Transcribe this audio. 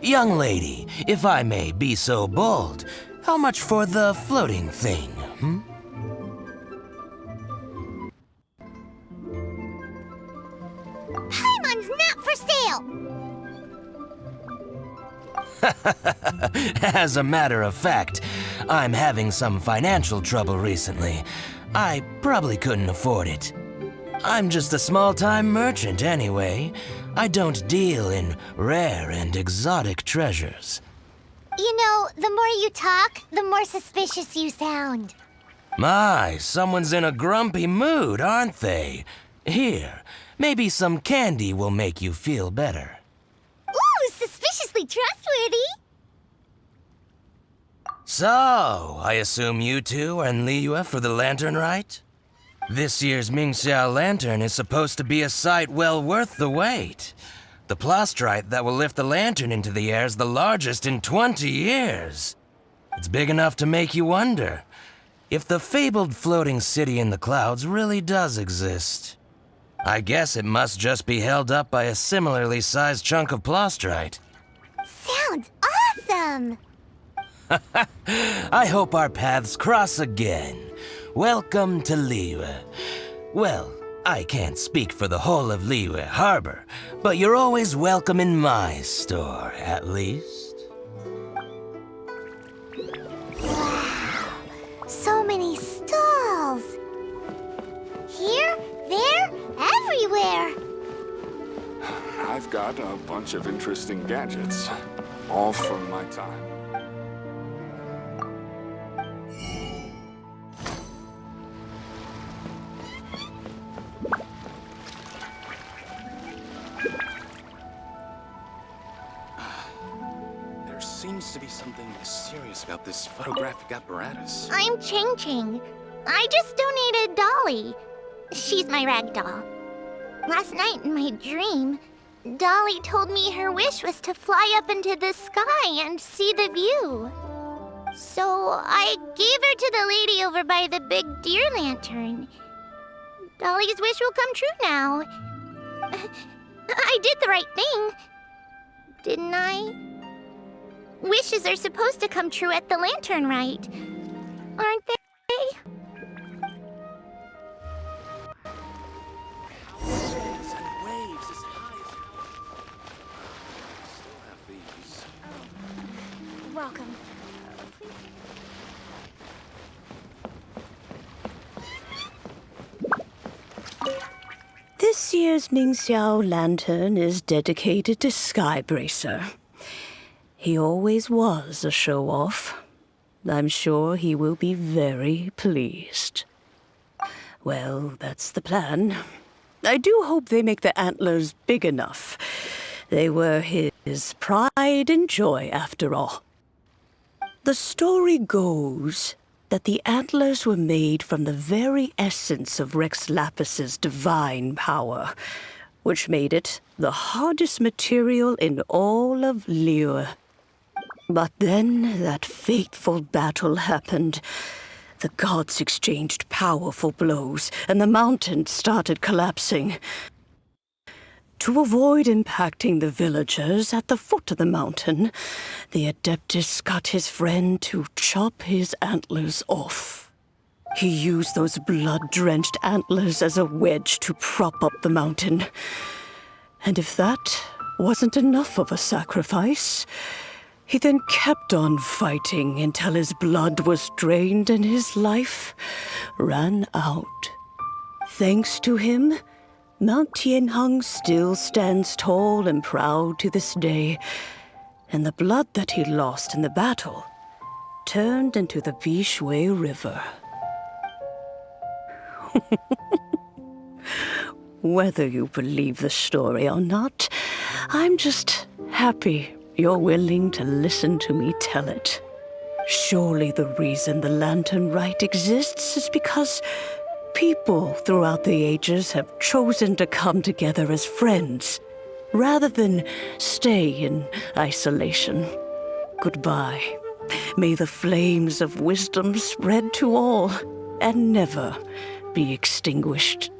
Young lady, if I may be so bold, how much for the floating thing, hmm? Paimon's not for sale! As a matter of fact, I'm having some financial trouble recently. I probably couldn't afford it. I'm just a small-time merchant anyway. I don't deal in rare and exotic treasures. You know, the more you talk, the more suspicious you sound. My, someone's in a grumpy mood, aren't they? Here, maybe some candy will make you feel better. Ooh, suspiciously trustworthy! So, I assume you two are in Liyue for the lantern, right? This year's Mingxiao lantern is supposed to be a sight well worth the wait. The plastrite that will lift the lantern into the air is the largest in 20 years. It's big enough to make you wonder if the fabled floating city in the clouds really does exist. I guess it must just be held up by a similarly sized chunk of plastrite. Sounds awesome! I hope our paths cross again. Welcome to Liyue. Well, I can't speak for the whole of Liyue Harbor, but you're always welcome in my store, at least. Wow, so many stalls! Here, there, everywhere! I've got a bunch of interesting gadgets, all from my time. There seems to be something mysterious about this photographic apparatus. I'm Ching Ching. I just donated Dolly. She's my rag doll. Last night in my dream, Dolly told me her wish was to fly up into the sky and see the view. So I gave her to the lady over by the big deer lantern. Dolly's wish will come true now. I did the right thing, didn't I? Wishes are supposed to come true at the lantern rite, aren't they? Welcome. This year's Mingxiao lantern is dedicated to Skybracer. He always was a show-off. I'm sure he will be very pleased. Well, that's the plan. I do hope they make the antlers big enough. They were his pride and joy, after all. The story goes that the antlers were made from the very essence of Rex Lapis's divine power, which made it the hardest material in all of Liyue. But then that fateful battle happened. The gods exchanged powerful blows, and the mountain started collapsing. To avoid impacting the villagers at the foot of the mountain, the Adeptus got his friend to chop his antlers off. He used those blood-drenched antlers as a wedge to prop up the mountain. And if that wasn't enough of a sacrifice, he then kept on fighting until his blood was drained and his life ran out. Thanks to him, Mount Tianheng still stands tall and proud to this day, and the blood that he lost in the battle turned into the Bishui River. Whether you believe the story or not, I'm just happy you're willing to listen to me tell it. Surely the reason the Lantern Rite exists is because people throughout the ages have chosen to come together as friends, rather than stay in isolation. Goodbye. May the flames of wisdom spread to all, and never be extinguished.